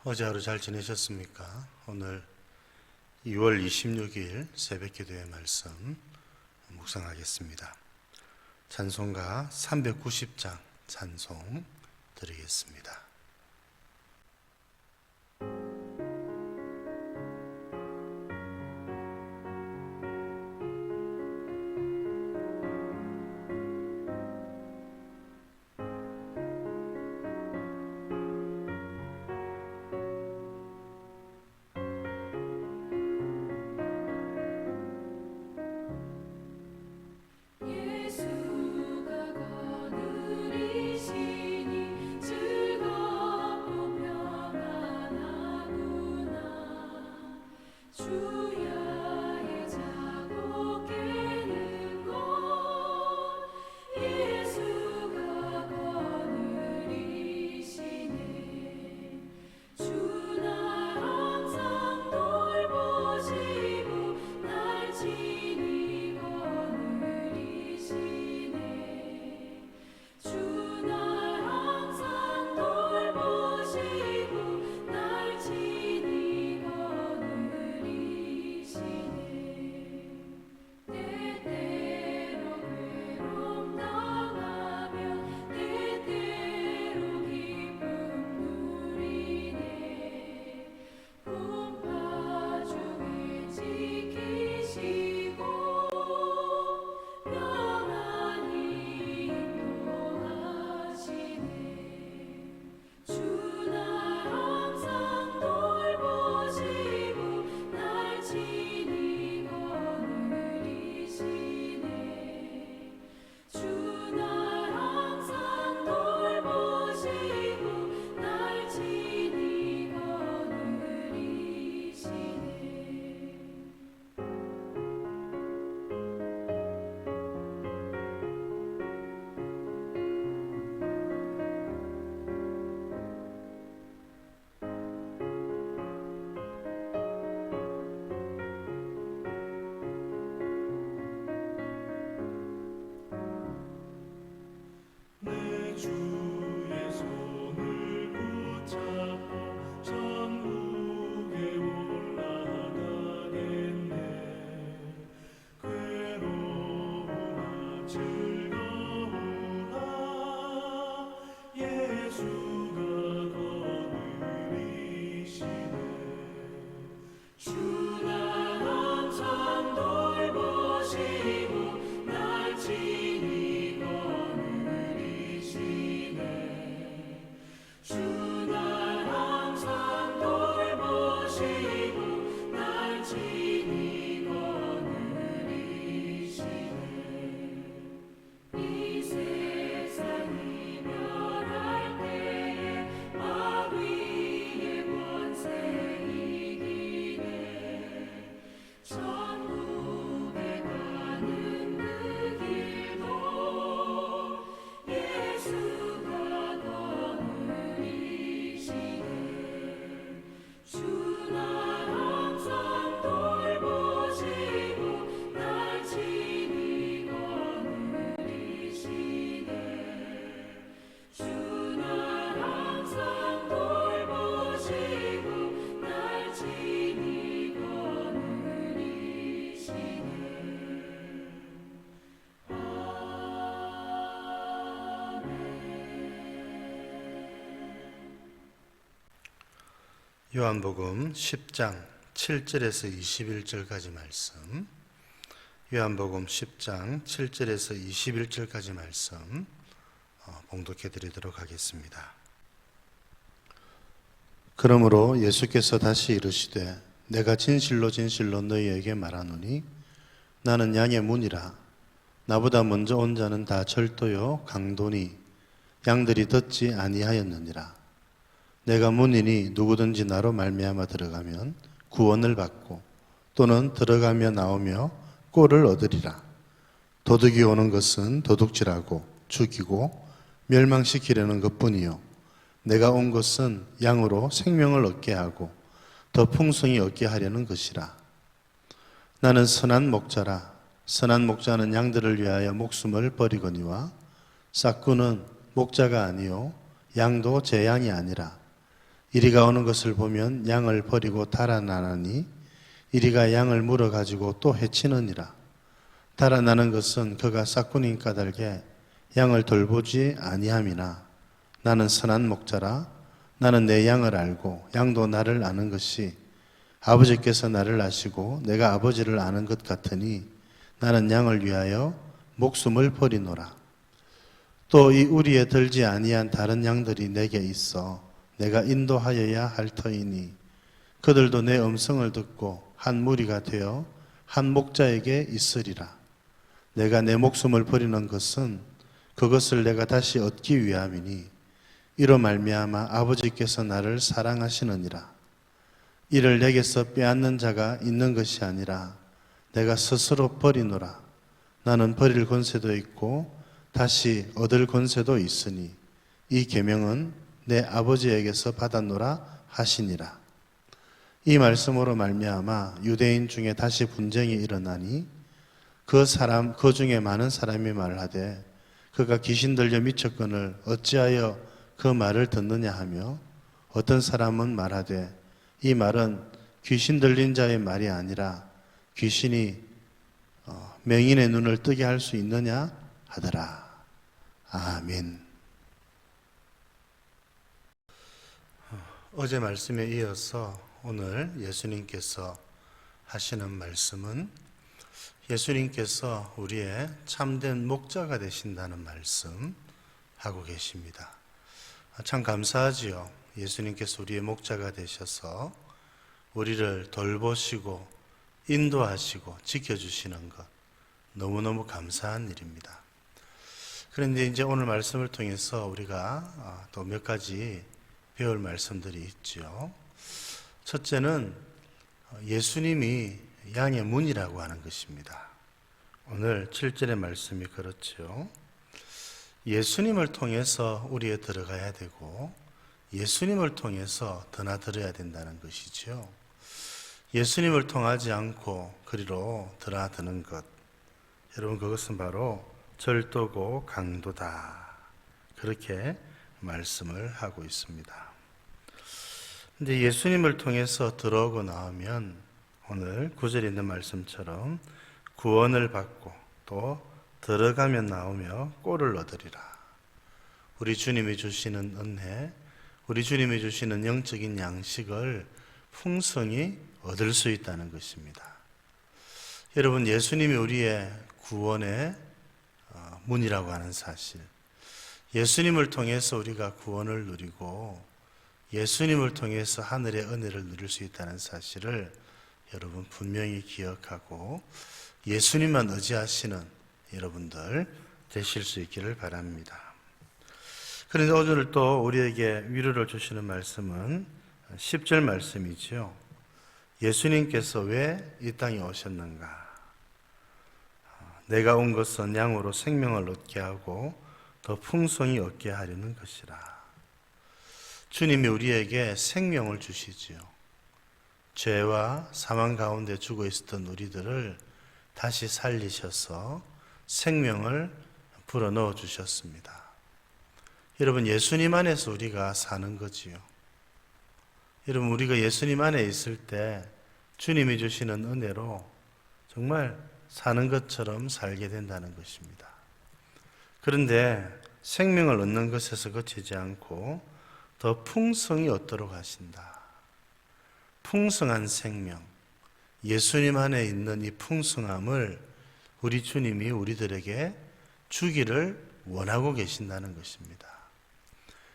어제 하루 잘 지내셨습니까? 오늘 2월 26일 새벽기도의 말씀 묵상하겠습니다. 찬송가 390장 찬송 드리겠습니다. 요한복음 10장 7절에서 21절까지 말씀, 요한복음 10장 7절에서 21절까지 말씀 봉독해 드리도록 하겠습니다. 그러므로 예수께서 다시 이르시되 내가 진실로 진실로 너희에게 말하노니 나는 양의 문이라. 나보다 먼저 온 자는 다 절도요 강도니 양들이 듣지 아니하였느니라. 내가 문이니 누구든지 나로 말미암아 들어가면 구원을 받고 또는 들어가며 나오며 꼴을 얻으리라. 도둑이 오는 것은 도둑질하고 죽이고 멸망시키려는 것뿐이요 내가 온 것은 양으로 생명을 얻게 하고 더 풍성히 얻게 하려는 것이라. 나는 선한 목자라. 선한 목자는 양들을 위하여 목숨을 버리거니와 싹구는 목자가 아니요 양도 제 양이 아니라 이리가 오는 것을 보면 양을 버리고 달아나나니 이리가 양을 물어가지고 또 해치느니라. 달아나는 것은 그가 싹군인 까닭에 양을 돌보지 아니함이나 나는 선한 목자라. 나는 내 양을 알고 양도 나를 아는 것이 아버지께서 나를 아시고 내가 아버지를 아는 것 같으니 나는 양을 위하여 목숨을 버리노라. 또 이 우리에 들지 아니한 다른 양들이 내게 있어 내가 인도하여야 할 터이니 그들도 내 음성을 듣고 한 무리가 되어 한 목자에게 있으리라. 내가 내 목숨을 버리는 것은 그것을 내가 다시 얻기 위함이니 이로 말미암아 아버지께서 나를 사랑하시느니라. 이를 내게서 빼앗는 자가 있는 것이 아니라 내가 스스로 버리노라. 나는 버릴 권세도 있고 다시 얻을 권세도 있으니 이 계명은 내 아버지에게서 받았노라 하시니라. 이 말씀으로 말미암아 유대인 중에 다시 분쟁이 일어나니 그 중에 많은 사람이 말하되 그가 귀신 들려 미쳤거늘 어찌하여 그 말을 듣느냐 하며 어떤 사람은 말하되 이 말은 귀신 들린 자의 말이 아니라 귀신이 맹인의 눈을 뜨게 할 수 있느냐 하더라. 아멘. 어제 말씀에 이어서 오늘 예수님께서 하시는 말씀은 예수님께서 우리의 참된 목자가 되신다는 말씀 하고 계십니다. 참 감사하지요. 예수님께서 우리의 목자가 되셔서 우리를 돌보시고 인도하시고 지켜주시는 것 너무너무 감사한 일입니다. 그런데 이제 오늘 말씀을 통해서 우리가 또 몇 가지 배울 말씀들이 있죠. 첫째는 예수님이 양의 문이라고 하는 것입니다. 오늘 7절의 말씀이 그렇죠. 예수님을 통해서 우리에 들어가야 되고 예수님을 통해서 드나들어야 된다는 것이죠. 예수님을 통하지 않고 그리로 드나드는 것, 여러분 그것은 바로 절도고 강도다. 그렇게 말씀을 하고 있습니다. 근데 예수님을 통해서 들어오고 나오면 오늘 9절에 있는 말씀처럼 구원을 받고 또 들어가면 나오며 꼴을 얻으리라. 우리 주님이 주시는 은혜, 우리 주님이 주시는 영적인 양식을 풍성히 얻을 수 있다는 것입니다. 여러분, 예수님이 우리의 구원의 문이라고 하는 사실, 예수님을 통해서 우리가 구원을 누리고 예수님을 통해서 하늘의 은혜를 누릴 수 있다는 사실을 여러분 분명히 기억하고 예수님만 의지하시는 여러분들 되실 수 있기를 바랍니다. 그런데 오늘 또 우리에게 위로를 주시는 말씀은 10절 말씀이죠. 예수님께서 왜 이 땅에 오셨는가? 내가 온 것은 양으로 생명을 얻게 하고 더 풍성히 얻게 하려는 것이라. 주님이 우리에게 생명을 주시지요. 죄와 사망 가운데 죽어 있었던 우리들을 다시 살리셔서 생명을 불어넣어 주셨습니다. 여러분, 예수님 안에서 우리가 사는 거지요. 여러분, 우리가 예수님 안에 있을 때 주님이 주시는 은혜로 정말 사는 것처럼 살게 된다는 것입니다. 그런데 생명을 얻는 것에서 그치지 않고 더 풍성히 얻도록 하신다. 풍성한 생명, 예수님 안에 있는 이 풍성함을 우리 주님이 우리들에게 주기를 원하고 계신다는 것입니다.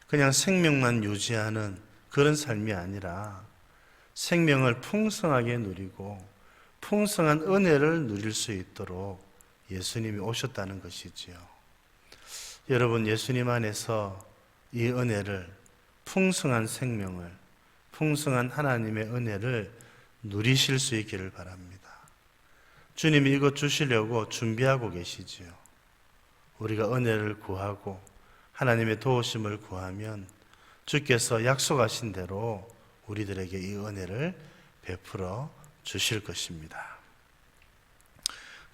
그냥 생명만 유지하는 그런 삶이 아니라 생명을 풍성하게 누리고 풍성한 은혜를 누릴 수 있도록 예수님이 오셨다는 것이지요. 여러분, 예수님 안에서 이 은혜를, 풍성한 생명을, 풍성한 하나님의 은혜를 누리실 수 있기를 바랍니다. 주님이 이것 주시려고 준비하고 계시지요. 우리가 은혜를 구하고 하나님의 도우심을 구하면 주께서 약속하신 대로 우리들에게 이 은혜를 베풀어 주실 것입니다.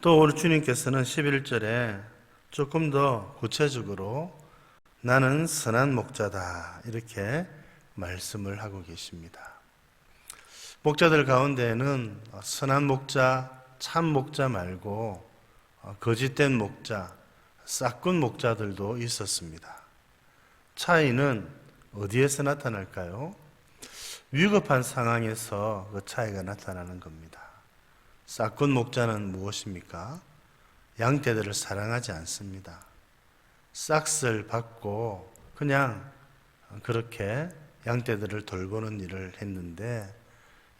또 우리 주님께서는 11절에 조금 더 구체적으로 나는 선한 목자다 이렇게 말씀을 하고 계십니다. 목자들 가운데에는 선한 목자, 참 목자 말고 거짓된 목자, 싹군 목자들도 있었습니다. 차이는 어디에서 나타날까요? 위급한 상황에서 그 차이가 나타나는 겁니다. 싹군 목자는 무엇입니까? 양떼들을 사랑하지 않습니다. 싹을 받고 그냥 그렇게 양떼들을 돌보는 일을 했는데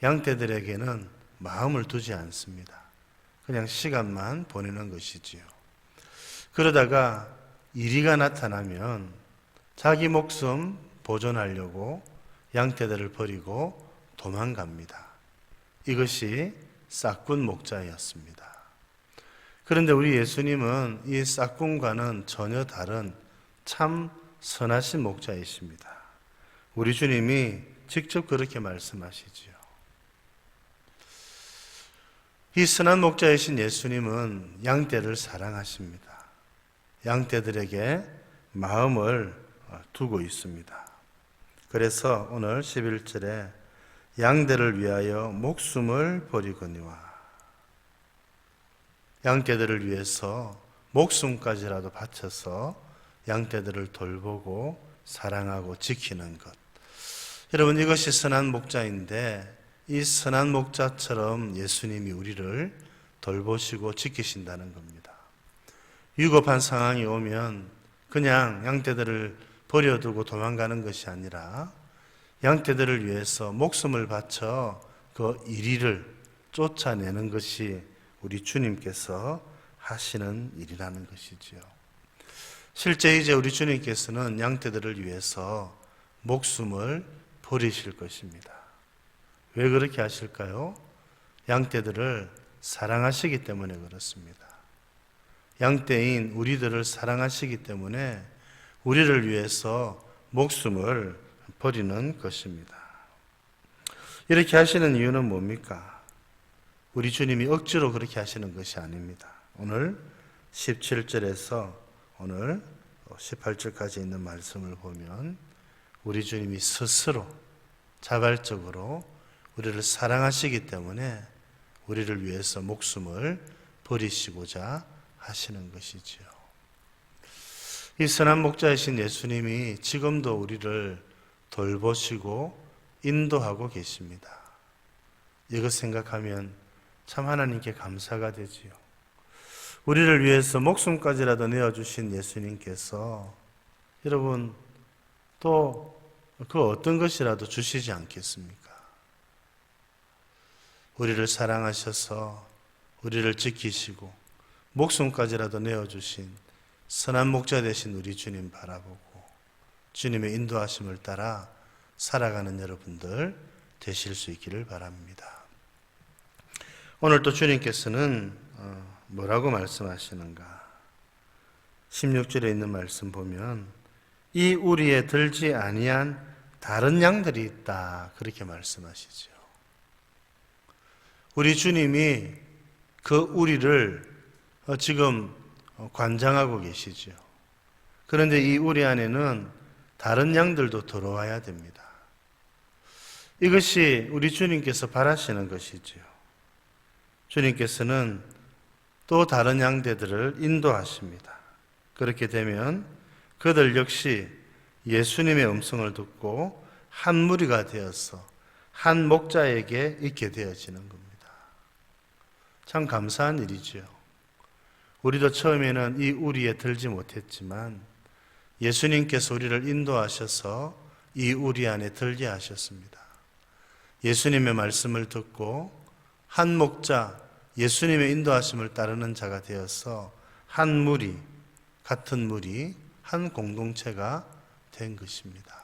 양떼들에게는 마음을 두지 않습니다. 그냥 시간만 보내는 것이지요. 그러다가 이리가 나타나면 자기 목숨 보존하려고 양떼들을 버리고 도망갑니다. 이것이 싹군 목자였습니다. 그런데 우리 예수님은 이 싹군과는 전혀 다른 참 선하신 목자이십니다. 우리 주님이 직접 그렇게 말씀하시지요. 이 선한 목자이신 예수님은 양떼를 사랑하십니다. 양떼들에게 마음을 두고 있습니다. 그래서 오늘 11절에 양떼를 위하여 목숨을 버리거니와, 양떼들을 위해서 목숨까지라도 바쳐서 양떼들을 돌보고 사랑하고 지키는 것. 여러분, 이것이 선한 목자인데 이 선한 목자처럼 예수님이 우리를 돌보시고 지키신다는 겁니다. 위급한 상황이 오면 그냥 양떼들을 버려두고 도망가는 것이 아니라 양떼들을 위해서 목숨을 바쳐 그 이리를 쫓아내는 것이 우리 주님께서 하시는 일이라는 것이지요. 실제 이제 우리 주님께서는 양떼들을 위해서 목숨을 버리실 것입니다. 왜 그렇게 하실까요? 양떼들을 사랑하시기 때문에 그렇습니다. 양떼인 우리들을 사랑하시기 때문에 우리를 위해서 목숨을 버리는 것입니다. 이렇게 하시는 이유는 뭡니까? 우리 주님이 억지로 그렇게 하시는 것이 아닙니다. 오늘 17절에서 오늘 18절까지 있는 말씀을 보면 우리 주님이 스스로 자발적으로 우리를 사랑하시기 때문에 우리를 위해서 목숨을 버리시고자 하시는 것이지요. 이 선한 목자이신 예수님이 지금도 우리를 돌보시고 인도하고 계십니다. 이것 생각하면 참 하나님께 감사가 되지요. 우리를 위해서 목숨까지라도 내어주신 예수님께서 여러분 또 그 어떤 것이라도 주시지 않겠습니까? 우리를 사랑하셔서 우리를 지키시고 목숨까지라도 내어주신 선한 목자 되신 우리 주님 바라보고 주님의 인도하심을 따라 살아가는 여러분들 되실 수 있기를 바랍니다. 오늘 또 주님께서는 뭐라고 말씀하시는가? 16절에 있는 말씀 보면 이 우리에 들지 아니한 다른 양들이 있다, 그렇게 말씀하시죠. 우리 주님이 그 우리를 지금 관장하고 계시죠. 그런데 이 우리 안에는 다른 양들도 들어와야 됩니다. 이것이 우리 주님께서 바라시는 것이죠. 주님께서는 또 다른 양떼들을 인도하십니다. 그렇게 되면 그들 역시 예수님의 음성을 듣고 한 무리가 되어서 한 목자에게 있게 되어지는 겁니다. 참 감사한 일이죠. 우리도 처음에는 이 우리에 들지 못했지만 예수님께서 우리를 인도하셔서 이 우리 안에 들게 하셨습니다. 예수님의 말씀을 듣고 한 목자, 예수님의 인도하심을 따르는 자가 되어서 한 무리, 같은 무리, 한 공동체가 된 것입니다.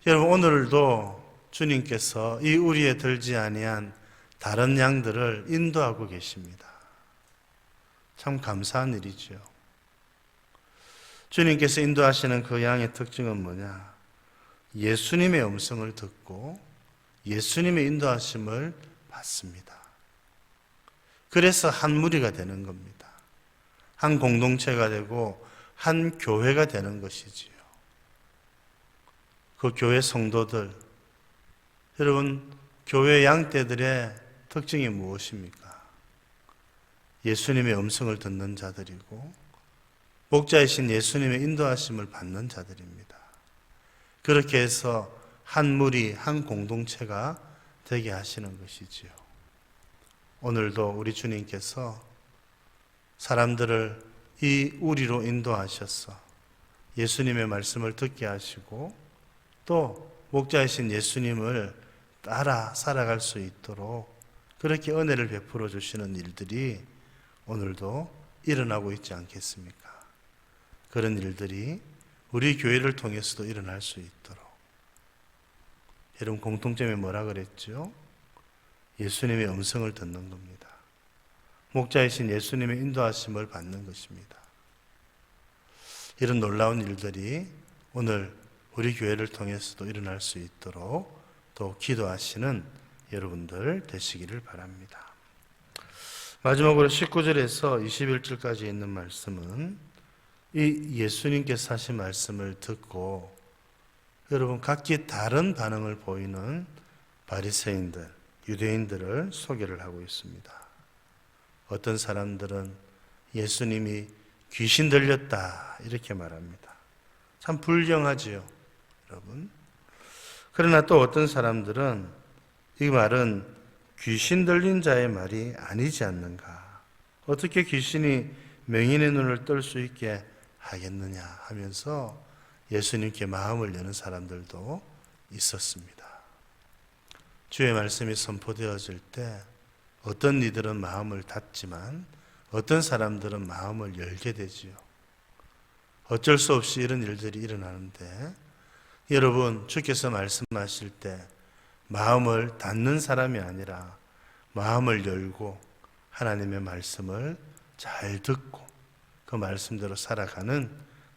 여러분, 오늘도 주님께서 이 우리에 들지 아니한 다른 양들을 인도하고 계십니다. 참 감사한 일이죠. 주님께서 인도하시는 그 양의 특징은 뭐냐? 예수님의 음성을 듣고 예수님의 인도하심을 받습니다. 그래서 한 무리가 되는 겁니다. 한 공동체가 되고 한 교회가 되는 것이지요. 그 교회 성도들, 여러분, 교회 양떼들의 특징이 무엇입니까? 예수님의 음성을 듣는 자들이고 목자이신 예수님의 인도하심을 받는 자들입니다. 그렇게 해서 한 무리, 한 공동체가 되게 하시는 것이지요. 오늘도 우리 주님께서 사람들을 이 우리로 인도하셔서 예수님의 말씀을 듣게 하시고 또 목자이신 예수님을 따라 살아갈 수 있도록 그렇게 은혜를 베풀어 주시는 일들이 오늘도 일어나고 있지 않겠습니까? 그런 일들이 우리 교회를 통해서도 일어날 수 있도록. 여러분, 공통점이 뭐라 그랬죠? 예수님의 음성을 듣는 겁니다. 목자이신 예수님의 인도하심을 받는 것입니다. 이런 놀라운 일들이 오늘 우리 교회를 통해서도 일어날 수 있도록 또 기도하시는 여러분들 되시기를 바랍니다. 마지막으로 19절에서 21절까지 있는 말씀은 이 예수님께서 하신 말씀을 듣고 여러분 각기 다른 반응을 보이는 바리새인들, 유대인들을 소개를 하고 있습니다. 어떤 사람들은 예수님이 귀신 들렸다 이렇게 말합니다. 참 불경하지요, 여러분. 그러나 또 어떤 사람들은 이 말은 귀신 들린 자의 말이 아니지 않는가. 어떻게 귀신이 맹인의 눈을 뜰 수 있게 하겠느냐 하면서 예수님께 마음을 여는 사람들도 있었습니다. 주의 말씀이 선포되어질 때 어떤 이들은 마음을 닫지만 어떤 사람들은 마음을 열게 되지요. 어쩔 수 없이 이런 일들이 일어나는데 여러분, 주께서 말씀하실 때 마음을 닫는 사람이 아니라 마음을 열고 하나님의 말씀을 잘 듣고 그 말씀대로 살아가는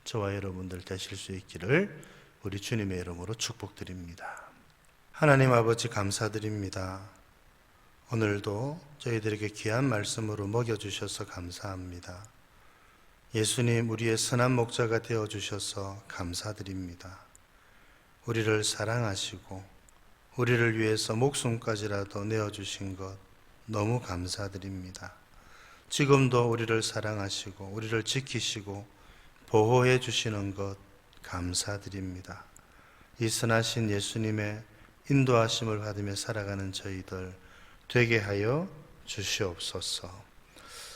저와 여러분들 되실 수 있기를 우리 주님의 이름으로 축복드립니다. 하나님 아버지 감사드립니다. 오늘도 저희들에게 귀한 말씀으로 먹여주셔서 감사합니다. 예수님, 우리의 선한 목자가 되어주셔서 감사드립니다. 우리를 사랑하시고 우리를 위해서 목숨까지라도 내어주신 것 너무 감사드립니다. 지금도 우리를 사랑하시고 우리를 지키시고 보호해 주시는 것 감사드립니다. 이 선하신 예수님의 인도하심을 받으며 살아가는 저희들 되게 하여 주시옵소서.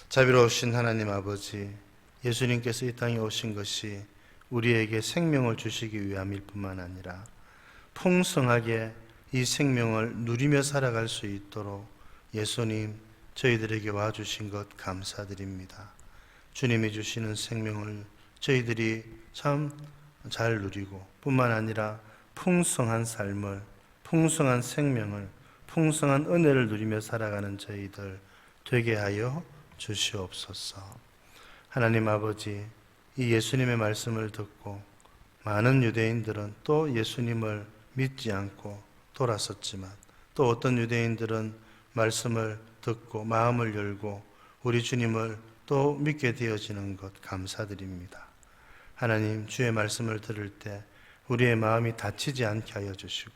자비로우신 하나님 아버지, 예수님께서 이 땅에 오신 것이 우리에게 생명을 주시기 위함일 뿐만 아니라 풍성하게 이 생명을 누리며 살아갈 수 있도록 예수님 저희들에게 와주신 것 감사드립니다. 주님이 주시는 생명을 저희들이 참 잘 누리고 뿐만 아니라 풍성한 삶을, 풍성한 생명을, 풍성한 은혜를 누리며 살아가는 저희들 되게 하여 주시옵소서. 하나님 아버지, 이 예수님의 말씀을 듣고 많은 유대인들은 또 예수님을 믿지 않고 돌아섰지만 또 어떤 유대인들은 말씀을 듣고 마음을 열고 우리 주님을 또 믿게 되어지는 것 감사드립니다. 하나님, 주의 말씀을 들을 때 우리의 마음이 다치지 않게 하여 주시고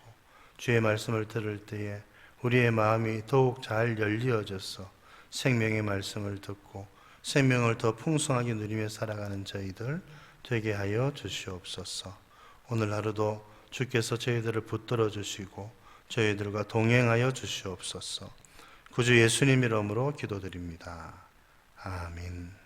주의 말씀을 들을 때에 우리의 마음이 더욱 잘 열리어져서 생명의 말씀을 듣고 생명을 더 풍성하게 누리며 살아가는 저희들 되게 하여 주시옵소서. 오늘 하루도 주께서 저희들을 붙들어 주시고 저희들과 동행하여 주시옵소서. 구주 예수님 이름으로 기도드립니다. 아멘.